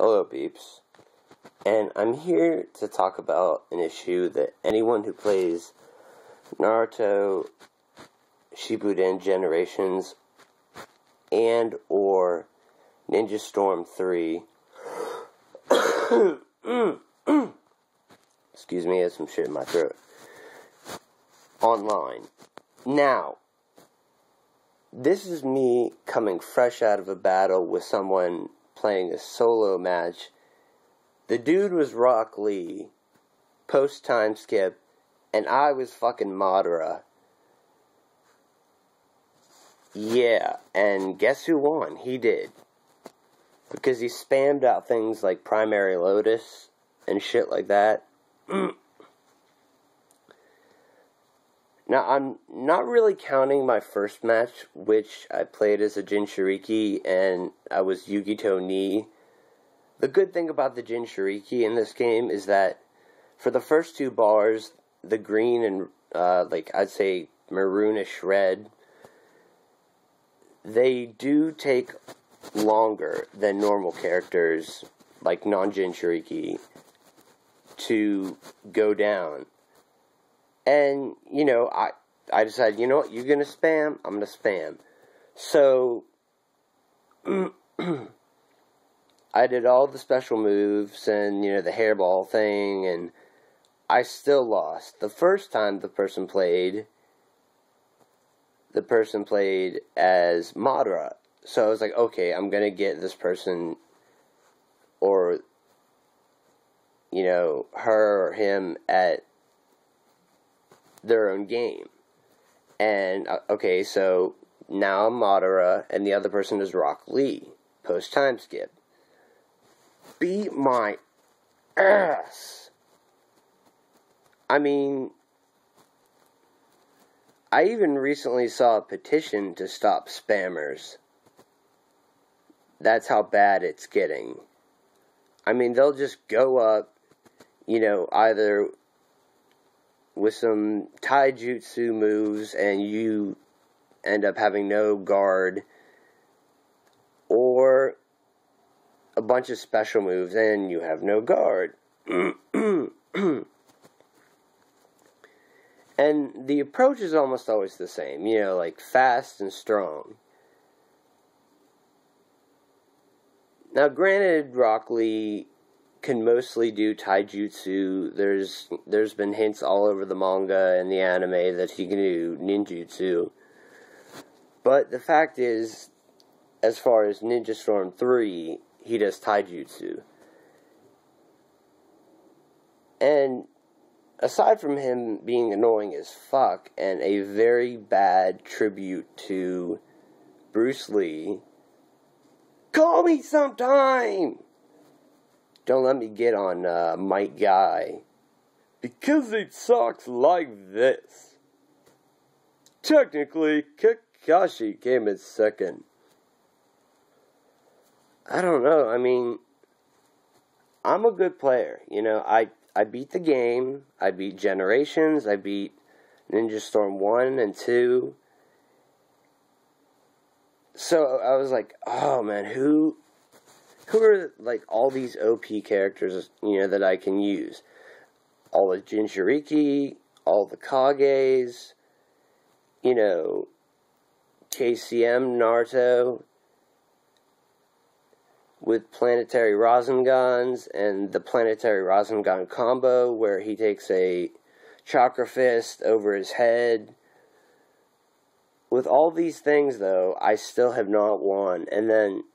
Hello, peeps. And I'm here to talk about an issue that anyone who plays Naruto Shippuden Generations and or Ninja Storm 3 excuse me, I have some shit in my throat. Online. Now, this is me coming fresh out of a battle with someone playing a solo match. The dude was Rock Lee, post time skip, and I was fucking Madara. Yeah, and guess who won? He did. Because he spammed out things like Primary Lotus and shit like that. Now, I'm not really counting my first match, which I played as a Jinchuriki, and I was Yugito Ni. The good thing about the Jinchuriki in this game is that for the first two bars, the green and, I'd say maroonish red, they do take longer than normal characters, like non-Jinchuriki, to go down. And, I decided, you know what, you're going to spam, I'm going to spam. So, I did all the special moves and, the hairball thing, and I still lost. The first time the person played as Madara. So I was like, okay, I'm going to get this person, or, her or him at their own game. And, okay, so now I'm Madara, and the other person is Rock Lee, post time skip. Beat my ass. I mean, I even recently saw a petition to stop spammers. That's how bad it's getting. I mean, they'll just go up, either with some taijutsu moves and you end up having no guard, or a bunch of special moves and you have no guard. And the approach is almost always the same, like fast and strong. Now, granted, Rock Lee can mostly do taijutsu. There's been hints all over the manga and the anime that he can do ninjutsu. But the fact is, as far as Ninja Storm 3, he does taijutsu. And aside from him being annoying as fuck and a very bad tribute to Bruce Lee, call me sometime! Don't let me get on Mike Guy. Because it sucks like this. Technically, Kakashi came in second. I don't know, I mean, I'm a good player, I beat the game, I beat Generations, I beat Ninja Storm 1 and 2. So I was like, oh man, who are, all these OP characters, that I can use? All the Jinchuriki, all the Kages, KCM Naruto, with Planetary Rasengans, and the Planetary Rasengan combo, where he takes a Chakra Fist over his head. With all these things, though, I still have not won. And then,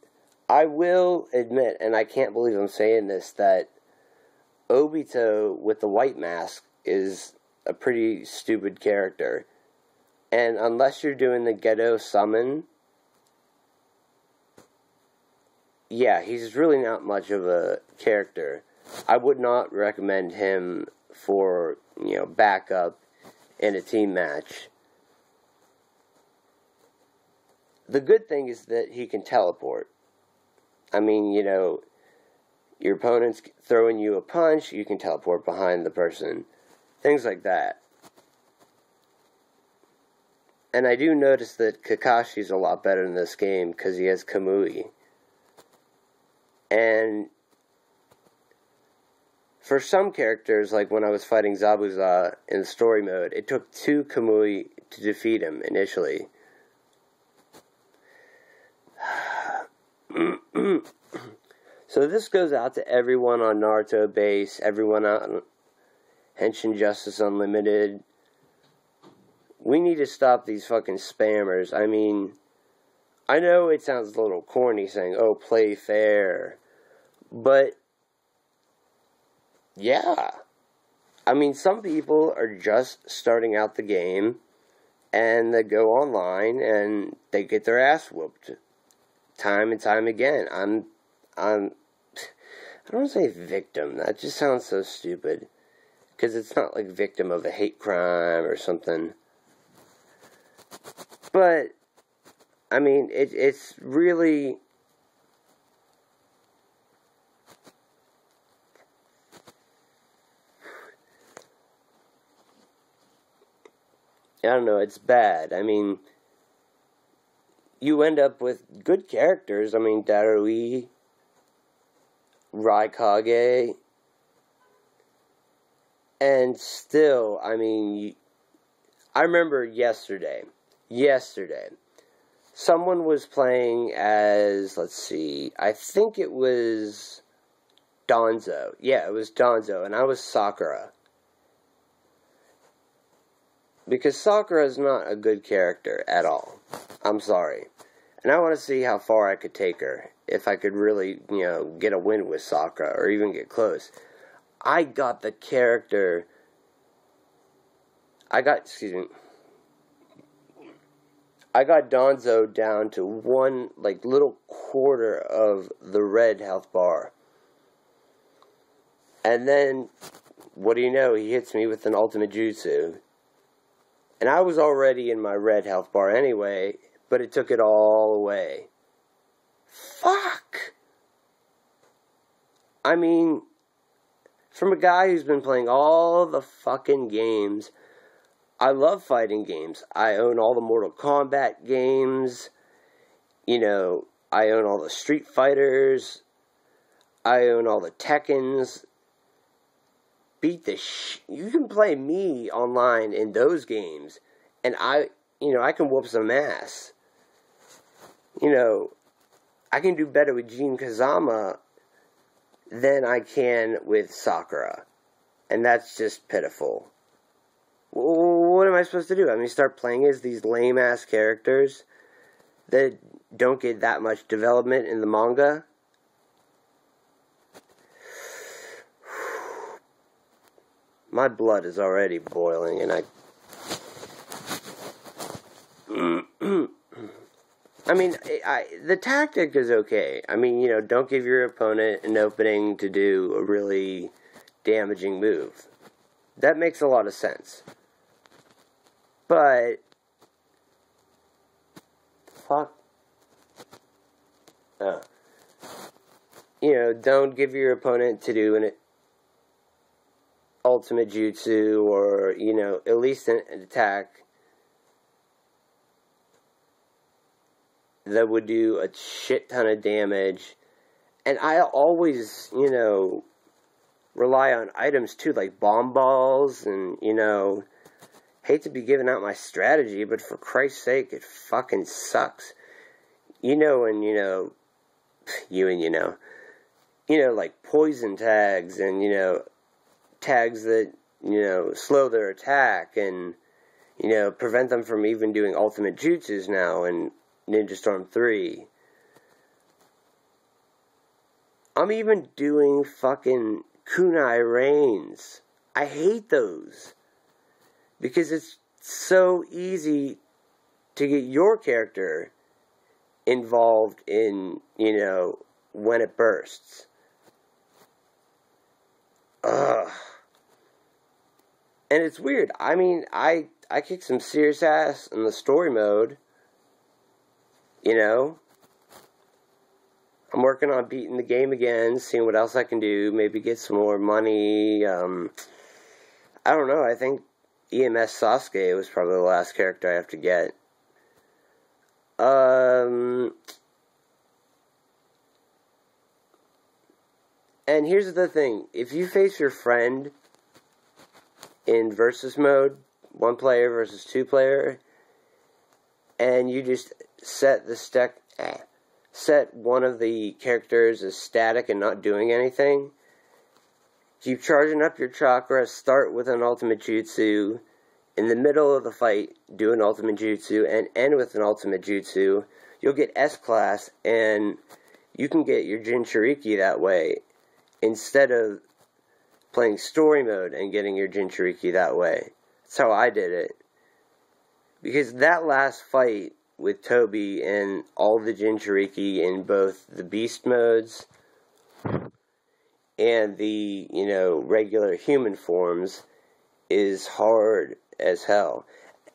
I will admit, and I can't believe I'm saying this, that Obito with the white mask is a pretty stupid character. And unless you're doing the Gedo summon, yeah, he's really not much of a character. I would not recommend him for, backup in a team match. The good thing is that he can teleport. I mean, your opponent's throwing you a punch, you can teleport behind the person. Things like that. And I do notice that Kakashi's a lot better in this game because he has Kamui. And for some characters, like when I was fighting Zabuza in the story mode, it took 2 Kamui to defeat him initially. So this goes out to everyone on Naruto base, everyone on Henshin Justice Unlimited. We need to stop these fucking spammers. I mean, I know it sounds a little corny saying, oh, play fair. But, yeah. I mean, some people are just starting out the game, and they go online, and they get their ass whooped. Time and time again. I don't want to say victim. That just sounds so stupid. Because it's not like victim of a hate crime or something. But, I mean, it's really... I don't know, it's bad. I mean, you end up with good characters. I mean, Darui, Raikage, and still, I mean, I remember yesterday, someone was playing as, let's see, I think it was Danzo. Yeah, it was Danzo, and I was Sakura. Because Sakura is not a good character at all. I'm sorry. And I want to see how far I could take her. If I could really, get a win with Sakura, or even get close. I got the character... I got Danzo down to one, little quarter of the red health bar. And then, what do you know, he hits me with an ultimate jutsu. And I was already in my red health bar anyway, but it took it all away. Fuck! I mean, from a guy who's been playing all the fucking games, I love fighting games. I own all the Mortal Kombat games. I own all the Street Fighters. I own all the Tekkens. Beat the you can play me online in those games, and I can whoop some ass. I can do better with Jin Kazama than I can with Sakura. And that's just pitiful. What am I supposed to do? I mean, start playing as these lame-ass characters that don't get that much development in the manga? My blood is already boiling, and I mean, the tactic is okay. I mean, don't give your opponent an opening to do a really damaging move. That makes a lot of sense. But, fuck. Don't give your opponent to do an ultimate jutsu, or, at least an attack that would do a shit ton of damage. And I always, rely on items too, like bomb balls, and, hate to be giving out my strategy, but for Christ's sake, it fucking sucks. Like poison tags, and, tags that, slow their attack, and, prevent them from even doing ultimate jutsus now in Ninja Storm 3. I'm even doing fucking kunai reigns. I hate those. Because it's so easy to get your character involved in, when it bursts. Ugh. And it's weird. I mean, I kicked some serious ass in the story mode. I'm working on beating the game again, seeing what else I can do, maybe get some more money. I don't know, I think EMS Sasuke was probably the last character I have to get. And here's the thing, if you face your friend in versus mode, 1 player versus 2 player, and you just set one of the characters as static and not doing anything, keep charging up your chakra, start with an ultimate jutsu, in the middle of the fight, do an ultimate jutsu, and end with an ultimate jutsu, you'll get S-Class, and you can get your Jinchuriki that way, instead of playing story mode and getting your Jinchuriki that way. That's how I did it. Because that last fight with Toby and all the Jinchuriki in both the beast modes and the, regular human forms is hard as hell.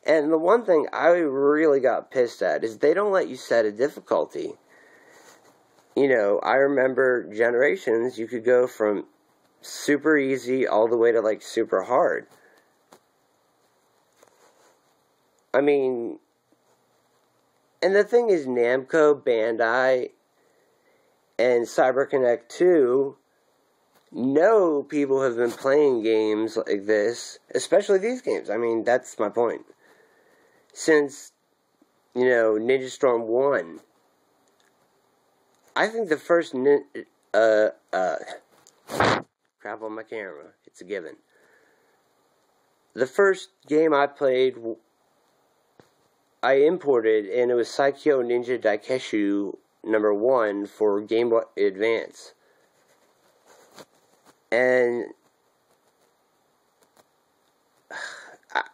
And the one thing I really got pissed at is they don't let you set a difficulty. I remember Generations, you could go from super easy all the way to, super hard. I mean, and the thing is, Namco, Bandai, and CyberConnect 2 know people have been playing games like this, especially these games. I mean, that's my point. Since, Ninja Storm 1, I think the first crap on my camera. It's a given. The first game I played, I imported, and it was Saikyo Ninja Daikeshu number 1 for Game Boy Advance. And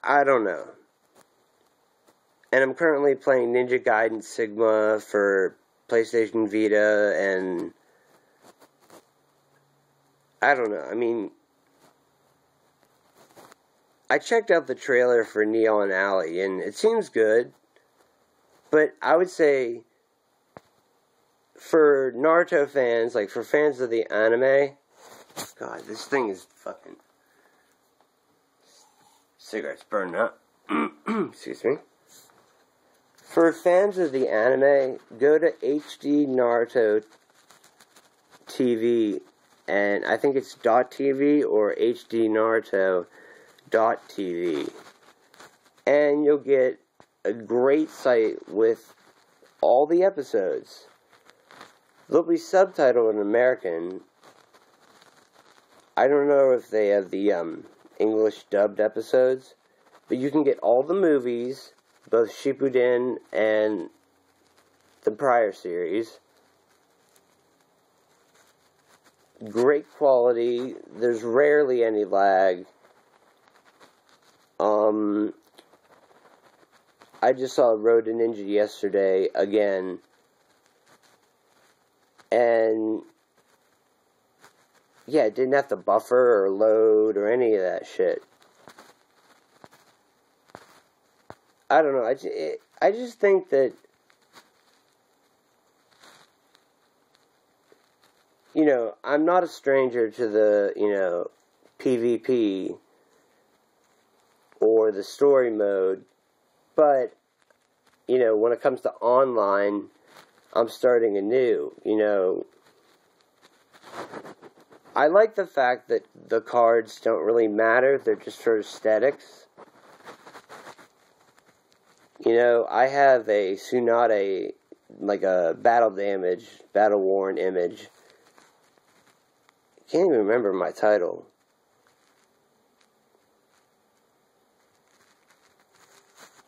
I don't know. And I'm currently playing Ninja Gaiden Sigma for PlayStation Vita, and I don't know. I mean, I checked out the trailer for Neon Alley, and it seems good. But I would say, for Naruto fans, for fans of the anime, God, this thing is fucking... Cigarettes burning up. Excuse me. For fans of the anime, go to HD Naruto TV, and I think it's .tv or HD Naruto .tv, and you'll get a great site with all the episodes. They'll be subtitled in American. I don't know if they have the English dubbed episodes, but you can get all the movies, both Shippuden and the prior series. Great quality. There's rarely any lag. I just saw Road to Ninja yesterday again, and yeah, it didn't have to buffer or load or any of that shit. I don't know, I just think that, I'm not a stranger to the, PvP or the story mode, but, when it comes to online, I'm starting anew, I like the fact that the cards don't really matter, they're just for aesthetics. I have a Tsunade, a battle worn image. Can't even remember my title.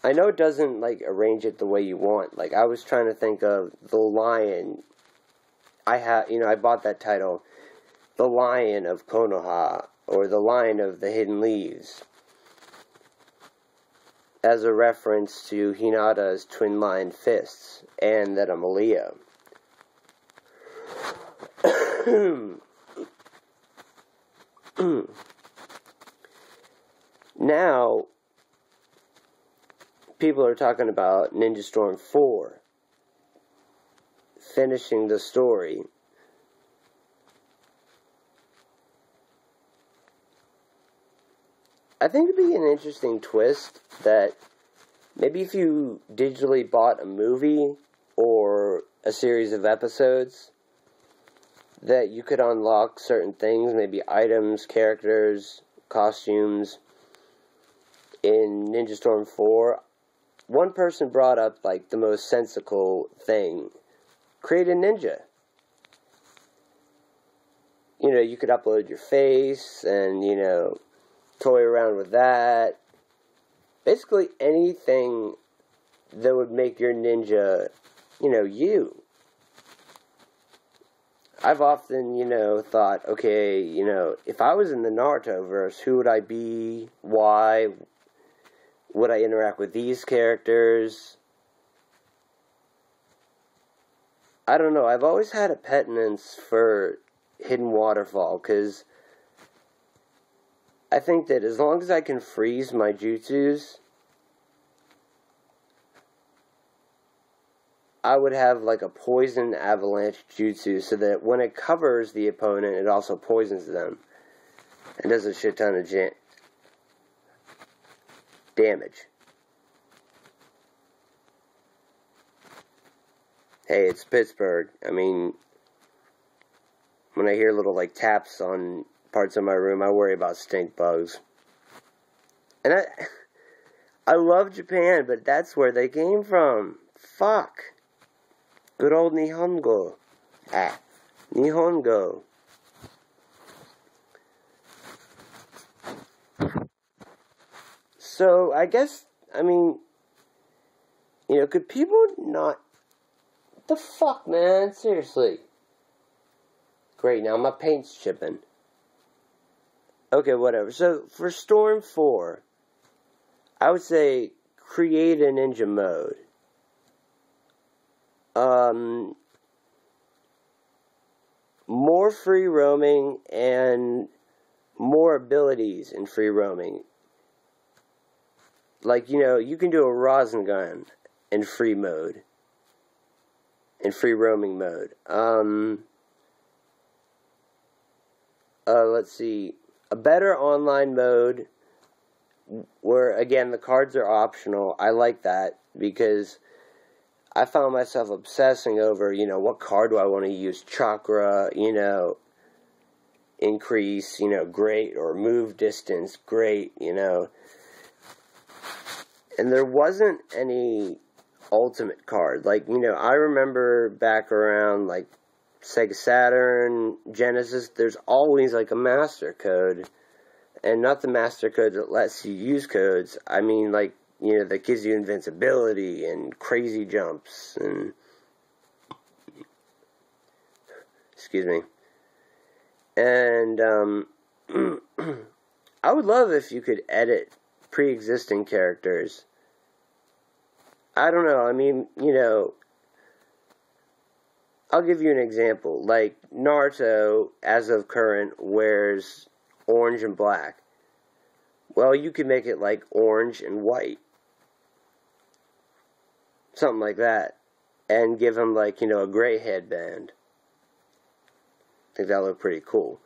I know it doesn't, arrange it the way you want. I was trying to think of The Lion. I bought that title. The Lion of Konoha, or The Lion of the Hidden Leaves, as a reference to Hinata's twin lion fists, and that I'm a Leo. Now, people are talking about Ninja Storm 4 finishing the story. I think it'd be an interesting twist that maybe if you digitally bought a movie or a series of episodes, that you could unlock certain things, maybe items, characters, costumes, in Ninja Storm 4, one person brought up, like, the most sensical thing. Create a ninja. You know, you could upload your face and, you know, toy around with that. Basically anything that would make your ninja, you know, you. I've often, you know, thought, okay, you know, if I was in the Naruto-verse, who would I be? Why? Would I interact with these characters? I don't know. I've always had a pettiness for Hidden Waterfall, because I think that as long as I can freeze my jutsus, I would have like a poison avalanche jutsu so that when it covers the opponent, it also poisons them and does a shit ton of damage. Hey, it's Pittsburgh. I mean, when I hear little like taps on parts of my room, I worry about stink bugs. And I love Japan, but that's where they came from. Fuck. Good old Nihongo. Nihongo. So, I guess, I mean, you know, could people not... What the fuck, man? Seriously. Great, now my paint's chipping. Okay, whatever. So, for Storm 4, I would say create a ninja mode. More free roaming and more abilities in free roaming. Like, you know, you can do a Rasengan in free mode. In free roaming mode. Let's see. A better online mode where, again, the cards are optional. I like that because I found myself obsessing over, you know, what card do I want to use? Chakra, you know, increase, you know, great, or move distance, great, you know. And there wasn't any ultimate card. Like, you know, I remember back around, like, Sega Saturn, Genesis, there's always, like, a master code. And not the master code that lets you use codes. I mean, like, you know, that gives you invincibility and crazy jumps and... Excuse me. And, I would love if you could edit pre-existing characters. I don't know, I mean, you know... I'll give you an example. Like, Naruto, as of current, wears orange and black. Well, you could make it like orange and white. Something like that. And give him, like, you know, a gray headband. I think that would look pretty cool.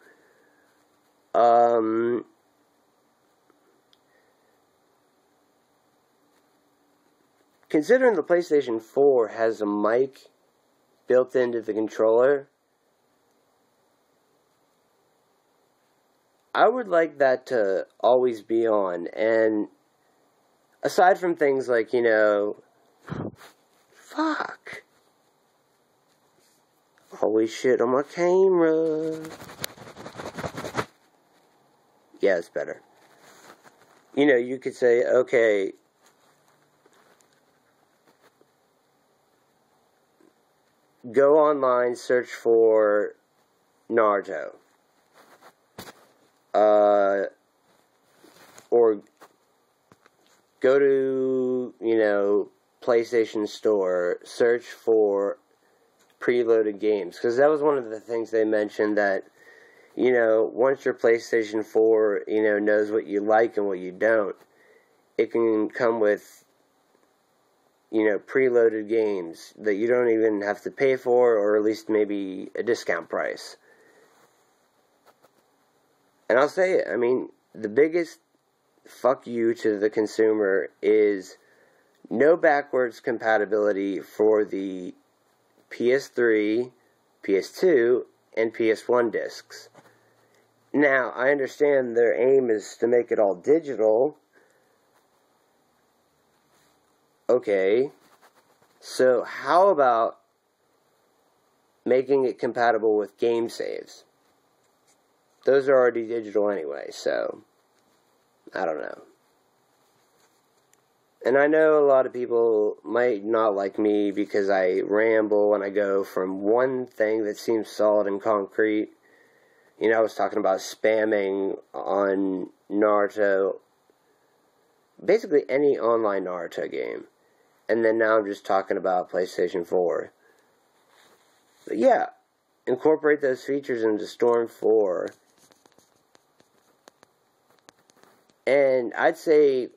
Considering the PlayStation 4 has a mic built into the controller, I would like that to always be on. And aside from things like, you know, fuck, always shit on my camera. Yeah, it's better. You know, you could say, okay, go online, search for Naruto. Or go to, you know, PlayStation Store, search for preloaded games. Because that was one of the things they mentioned, that, you know, once your PlayStation 4, you know, knows what you like and what you don't, it can come with, you know, preloaded games that you don't even have to pay for, or at least maybe a discount price. And I'll say it, I mean, the biggest fuck you to the consumer is no backwards compatibility for the PS3, PS2, and PS1 discs. Now, I understand their aim is to make it all digital. Okay, so how about making it compatible with game saves? Those are already digital anyway, so I don't know. And I know a lot of people might not like me because I ramble and I go from one thing that seems solid and concrete. You know, I was talking about spamming on Naruto, basically any online Naruto game. And then now I'm just talking about PlayStation 4. But yeah, incorporate those features into Storm 4. And I'd say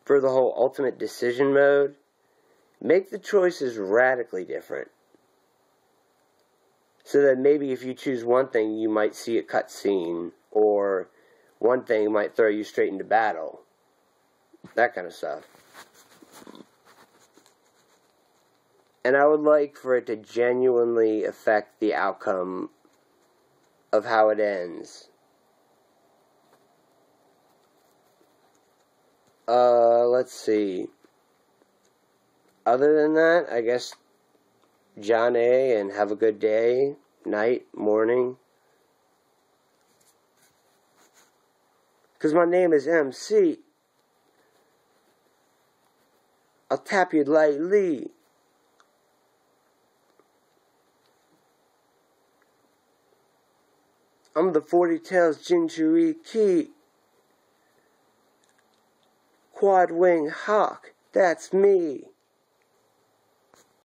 for the whole ultimate decision mode, make the choices radically different. So that maybe if you choose one thing, you might see a cutscene, or one thing might throw you straight into battle. That kind of stuff. And I would like for it to genuinely affect the outcome of how it ends. Let's see. Other than that, I guess John A. and have a good day, night, morning. Because my name is MC. I'll tap you lightly. I'm the 40 Tails Jinchuriki. Quad Wing Hawk, that's me.